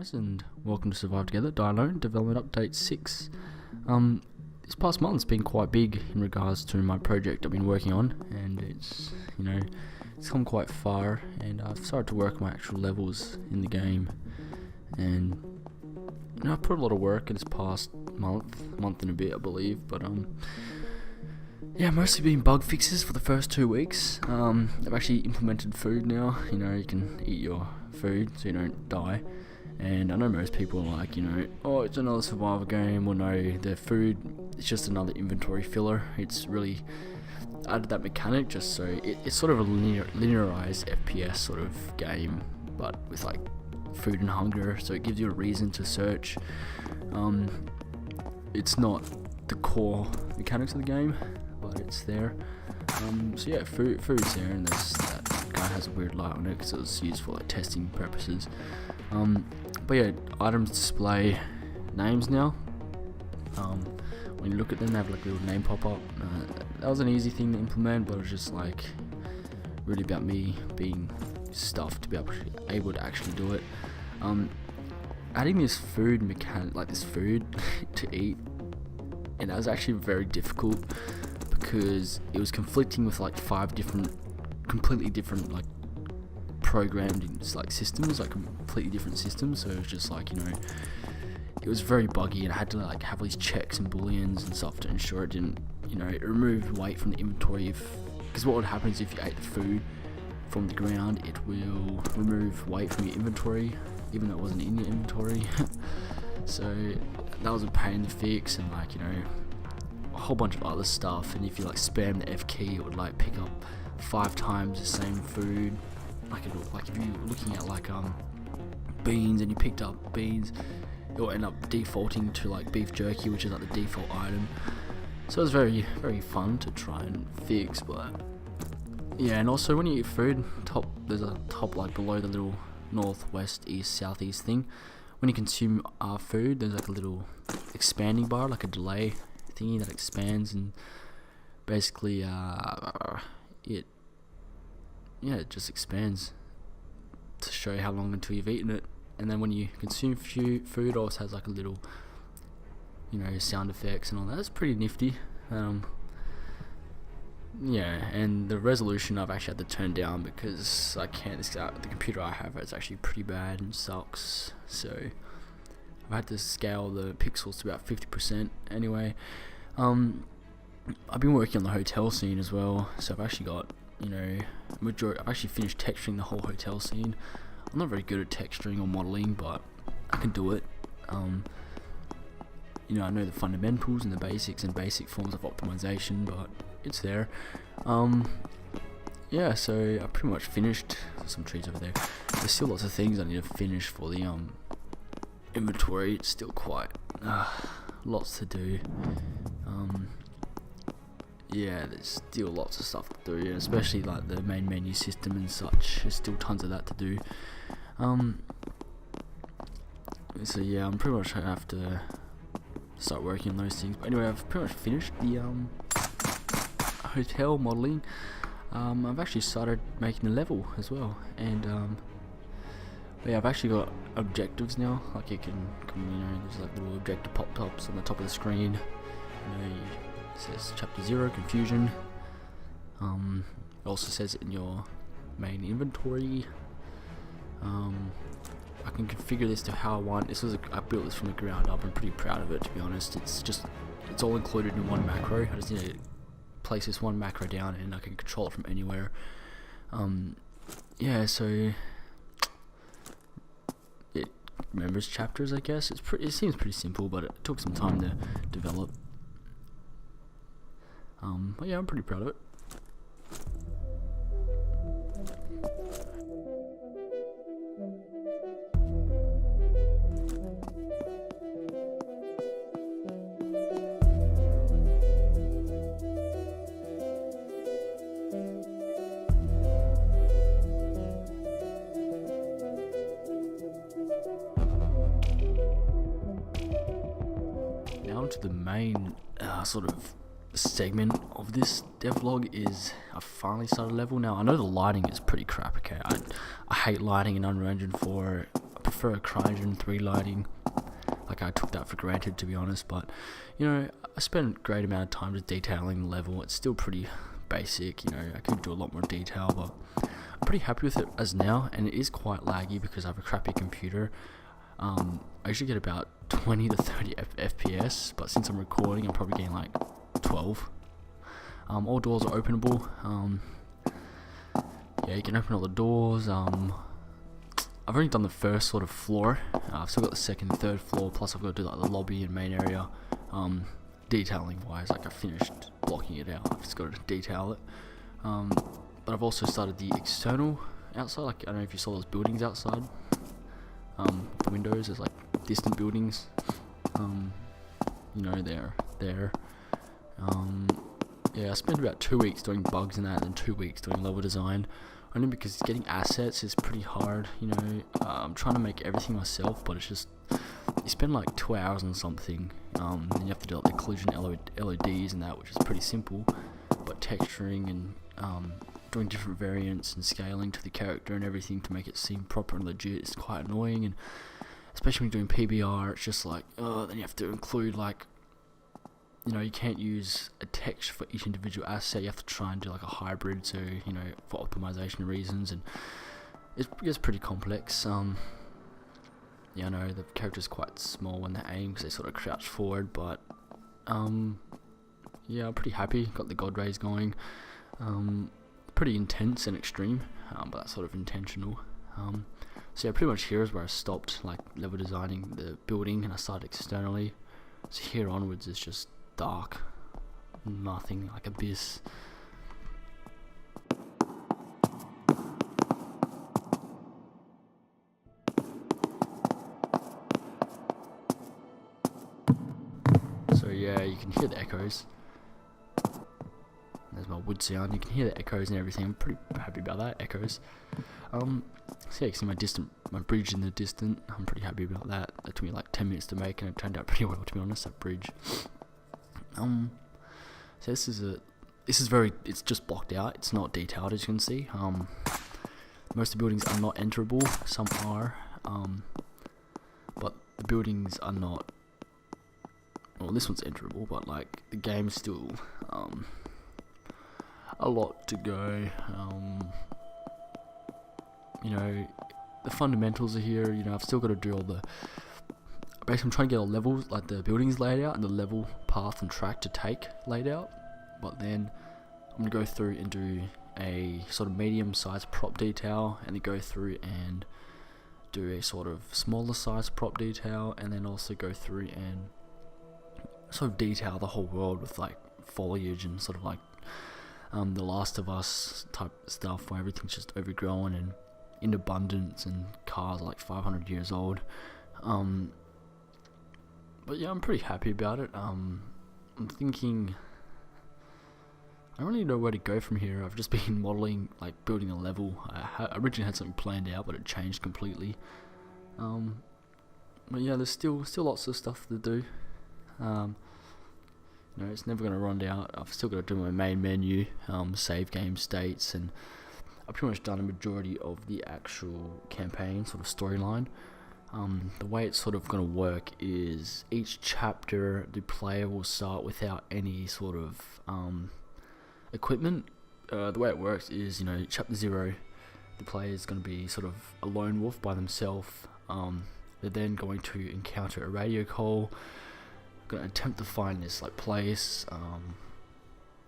guys, and welcome to Survive Together, Die Alone, Development Update 6. This past month's been quite big in regards to my project I've been working on, and it's come quite far, and I've started to work my actual levels in the game, and I've put a lot of work in this past month and a bit, I believe, but mostly been bug fixes for the first 2 weeks. I've actually implemented food now. You can eat your food so you don't die. And I know most people are like, oh, it's another survival game. Well, no, the food, it's just another inventory filler. It's really added that mechanic just so it's sort of a linearized FPS sort of game, but with like food and hunger. So it gives you a reason to search. It's not the core mechanics of the game, but it's there. Food's there, and that guy has a weird light on it because it was used for like testing purposes. Items display names now. When you look at them, they have like a little name pop up. That was an easy thing to implement, but it was just like really about me being stuffed to be able to actually do it. Adding this food mechanic, like this food to eat, and that was actually very difficult because it was conflicting with like 5 completely different like programmed like systems, like completely different systems. So it was just like, it was very buggy, and I had to like have these checks and booleans and stuff to ensure it didn't, it removed weight from the inventory. Because what would happen is if you ate the food from the ground, it will remove weight from your inventory, even though it wasn't in your inventory. So that was a pain to fix, and like, a whole bunch of other stuff. And if you like spam the F key, it would like pick up 5 times the same food. Like if you're looking at like beans and you picked up beans, it will end up defaulting to like beef jerky, which is like the default item. So it was very, very fun to try and fix. But yeah, and also when you eat food, there's a top like below the little northwest, east, southeast thing. When you consume our food, there's like a little expanding bar, like a delay thingy that expands, and basically it just expands to show how long until you've eaten it. And then when you consume food, it also has like a little sound effects and all that. It's pretty nifty. And the resolution I've actually had to turn down because I can't. The computer I have is actually pretty bad and sucks. So I've had to scale the pixels to about 50%. Anyway, I've been working on the hotel scene as well. So I've actually got I've actually finished texturing the whole hotel scene. I'm not very good at texturing or modeling, but I can do it. I know the fundamentals and the basics and basic forms of optimization, but it's there. So I pretty much finished. There's some trees over there. There's still lots of things I need to finish for the inventory. It's still quite lots to do. There's still lots of stuff to do, especially like the main menu system and such. There's still tons of that to do. I'm pretty much gonna have to start working on those things. But anyway, I've pretty much finished the hotel modeling. I've actually started making the level as well, and I've actually got objectives now. Like you can there's like little objective pop-ups on the top of the screen. It says chapter 0 confusion. It also says it in your main inventory. I can configure this to how I want. I built this from the ground up. I'm pretty proud of it, to be honest. It's all included in one macro. I just need to place this one macro down, and I can control it from anywhere. So it remembers chapters, I guess. It seems pretty simple, but it took some time to develop. I'm pretty proud of it. Now onto the main sort of segment of this devlog is I finally started a level. Now I know the lighting is pretty crap. Okay, I hate lighting in Unreal Engine 4. prefer CryEngine 3 lighting. Like, I took that for granted, to be honest, but you know, I spent a great amount of time just detailing the level. It's still pretty basic, you know, I could do a lot more detail, but I'm pretty happy with it as now. And it is quite laggy because I have a crappy computer. I usually get about 20 to 30 FPS, but since I'm recording, I'm probably getting like 12. All doors are openable. Yeah, you can open all the doors. I've only done the first sort of floor. I've still got the second and third floor, plus I've got to do like the lobby and main area. Detailing wise, like I finished blocking it out, I've just got to detail it. But I've also started the external outside. Like, I don't know if you saw those buildings outside. The windows, there's like distant buildings. You know, they're there. Yeah, I spent about 2 weeks doing bugs and that, and 2 weeks doing level design. Only because getting assets is pretty hard, you know. I'm trying to make everything myself, but it's just, you spend like 2 hours on something, and you have to do like the collision LEDs and that, which is pretty simple. But texturing and doing different variants and scaling to the character and everything to make it seem proper and legit is quite annoying. And especially when you're doing PBR, it's just like, then you have to include like, you know, you can't use a text for each individual asset. You have to try and do like a hybrid, so, you know, for optimization reasons, and it's pretty complex. Yeah, I know the character's quite small when they aim because they sort of crouch forward, but yeah, I'm pretty happy. Got the god rays going. Pretty intense and extreme, but that's sort of intentional. So yeah, pretty much here is where I stopped like level designing the building, and I started externally. So here onwards is just dark, nothing, like abyss. So yeah, you can hear the echoes. There's my wood sound. You can hear the echoes and everything. I'm pretty happy about that. Echoes. So yeah, you can see my bridge in the distant. I'm pretty happy about that. It took me like 10 minutes to make, and it turned out pretty well, to be honest, that bridge. So it's just blocked out. It's not detailed, as you can see. Most of the buildings are not enterable. Some are, but the buildings are not. Well, this one's enterable, but like the game's still a lot to go. You know, the fundamentals are here. You know, I've still got to do all the. Basically, I'm trying to get all levels, like the buildings laid out and the level path and track to take laid out. But then I'm gonna go through and do a sort of medium-sized prop detail, and then go through and do a sort of smaller-sized prop detail, and then also go through and sort of detail the whole world with like foliage and sort of like the Last of Us type stuff, where everything's just overgrown and in abundance, and cars are like 500 years old. But yeah, I'm pretty happy about it. I'm thinking, I don't really know where to go from here. I've just been modeling, like building a level. I originally had something planned out, but it changed completely. But yeah, there's still lots of stuff to do. You know, it's never gonna run out. I've still got to do my main menu, save game states, and I've pretty much done a majority of the actual campaign sort of storyline. The way it's sort of going to work is each chapter the player will start without any sort of equipment. The way it works is, you know, chapter 0, the player is going to be sort of a lone wolf by themselves. They're then going to encounter a radio call, going to attempt to find this like place.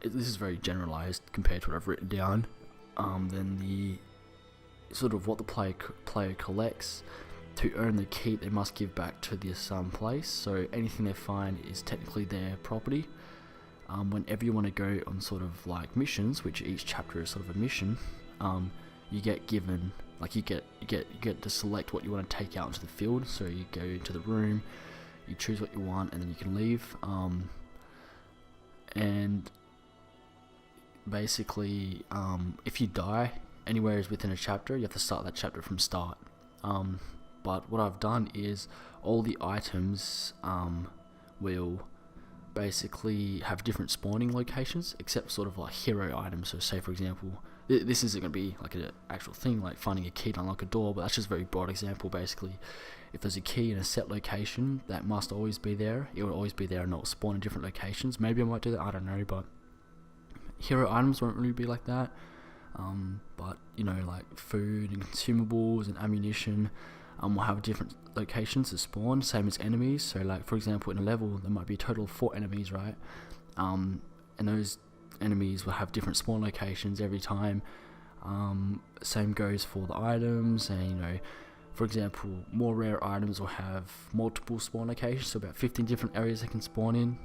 This is very generalized compared to what I've written down. Then the sort of what the player collects. To earn the key, they must give back to this place. So anything they find is technically their property. Whenever you want to go on sort of like missions, which each chapter is sort of a mission, you get given, like you get to select what you want to take out into the field. So you go into the room, you choose what you want, and then you can leave. And basically, if you die anywhere is within a chapter, you have to start that chapter from start. But what I've done is all the items will basically have different spawning locations, except sort of like hero items. So say for example, this isn't going to be like an actual thing like finding a key to unlock a door, but that's just a very broad example. Basically, if there's a key in a set location, that must always be there. It will always be there and not spawn in different locations. Maybe I might do that, I don't know, but hero items won't really be like that. But you know, like food and consumables and ammunition will have different locations to spawn, same as enemies. So like, for example, in a level there might be a total of 4 enemies, right? And those enemies will have different spawn locations every time. Same goes for the items, and you know, for example, more rare items will have multiple spawn locations, so about 15 different areas they can spawn in,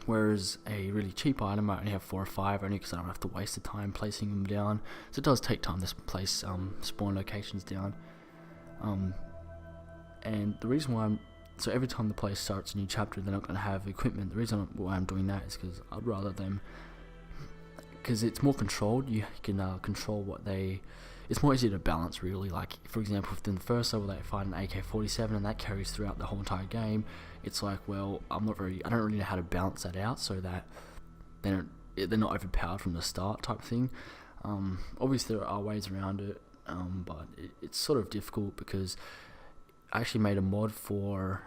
whereas a really cheap item might only have 4 or 5, only because I don't have to waste the time placing them down. So it does take time to place spawn locations down. And the reason why so every time the player starts a new chapter, they're not going to have equipment. The reason why I'm doing that is because I'd rather them, because it's more controlled. You can control what they. It's more easy to balance, really. Like, for example, if in the first level they find an AK-47 and that carries throughout the whole entire game, it's like, well, I don't really know how to balance that out so that they're not overpowered from the start, type thing. Obviously there are ways around it, but it's sort of difficult because I actually made a mod for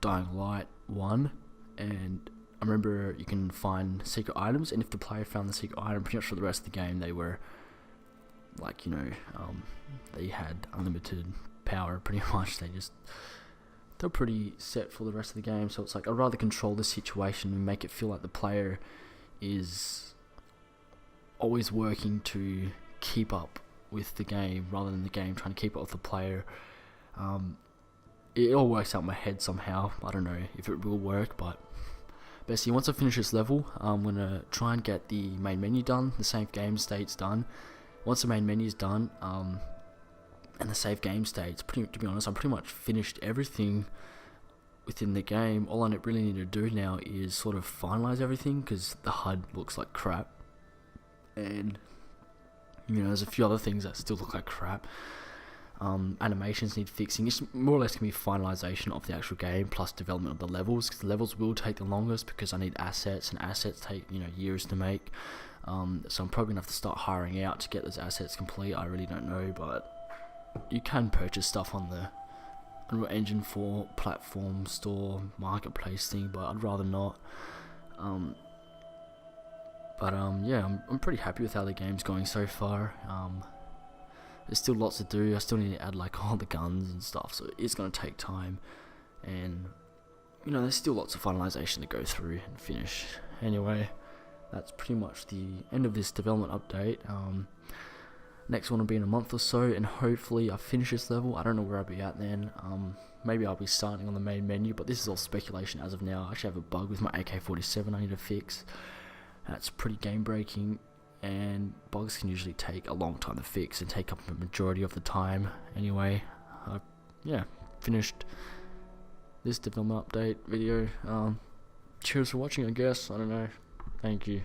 Dying Light 1, and I remember you can find secret items, and if the player found the secret item, pretty much for the rest of the game they were like, you know, they had unlimited power pretty much. They're pretty set for the rest of the game. So it's like, I'd rather control the situation and make it feel like the player is always working to keep up with the game rather than the game trying to keep up with the player. It all works out in my head somehow. I don't know if it will work, but basically once I finish this level, I'm going to try and get the main menu done, the save game state's done. Once the main menu is done, and the save game state's to be honest, I'm pretty much finished everything within the game. All I really need to do now is sort of finalize everything, because the HUD looks like crap, and you know, there's a few other things that still look like crap. Animations need fixing. It's more or less going to be finalization of the actual game plus development of the levels, because the levels will take the longest because I need assets, and assets take, you know, years to make. So I'm probably going to have to start hiring out to get those assets complete. I really don't know, but you can purchase stuff on the Unreal Engine 4 platform store marketplace thing, but I'd rather not. Yeah, I'm pretty happy with how the game's going so far. There's still lots to do. I still need to add like all the guns and stuff, so it's going to take time, and you know, there's still lots of finalization to go through and finish. Anyway, that's pretty much the end of this development update. Next one will be in a month or so, and hopefully I finish this level. I don't know where I'll be at then. Maybe I'll be starting on the main menu, but this is all speculation as of now. I actually have a bug with my AK-47 I need to fix. That's pretty game breaking, and bugs can usually take a long time to fix and take up a majority of the time. Anyway, yeah, finished this development update video. Cheers for watching, I guess. I don't know. Thank you.